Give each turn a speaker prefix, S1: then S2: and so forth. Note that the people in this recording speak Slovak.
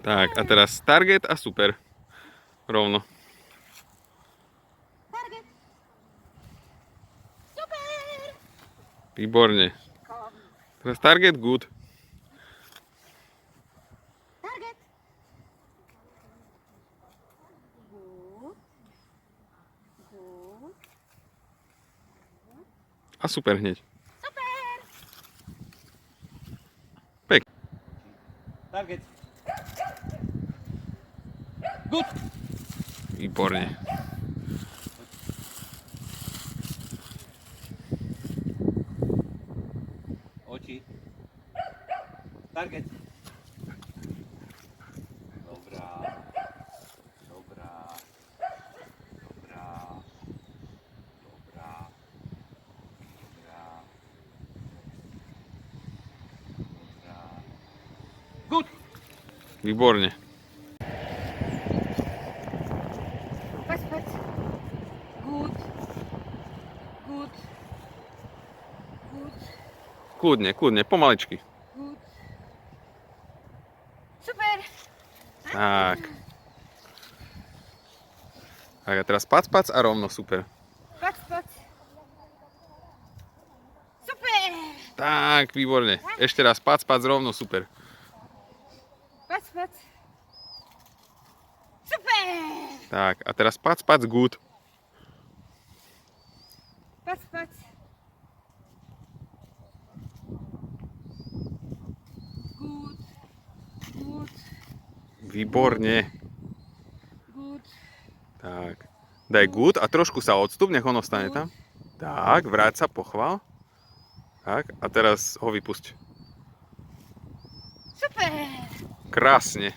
S1: Tak, a teraz target a super. Rovno.
S2: Target. Super.
S1: Výborne. Teraz target good.
S2: Target. Good. Good.
S1: A super hneď.
S2: Super.
S1: Pek.
S3: Target. Good.
S1: Výborne.
S3: Oči. Target. Dobrá. Dobrá. Dobrá. Dobrá. Dobrá. Dobrá. Good.
S1: Výborne.
S2: Patrz, patrz. Good. Good. Good.
S1: Kľudne, kľudne, pomaličky.
S2: Good. Super.
S1: Tak. Tak a teraz pac, pac a rovno, super.
S2: Patrz, patrz. Super.
S1: Tak, výborne. Ešte raz pac, pac, rovno, super.
S2: Patrz, patrz. Super.
S1: Tak, a teraz pac, pac, good.
S2: Patrz, patrz. Good. Good.
S1: Výborne.
S2: Good.
S1: Tak. Daj good a trošku sa odstup, nech on ostane tam. Tak, vráť sa, pochvál. Tak, a teraz ho vypusť.
S2: Super.
S1: Krásne.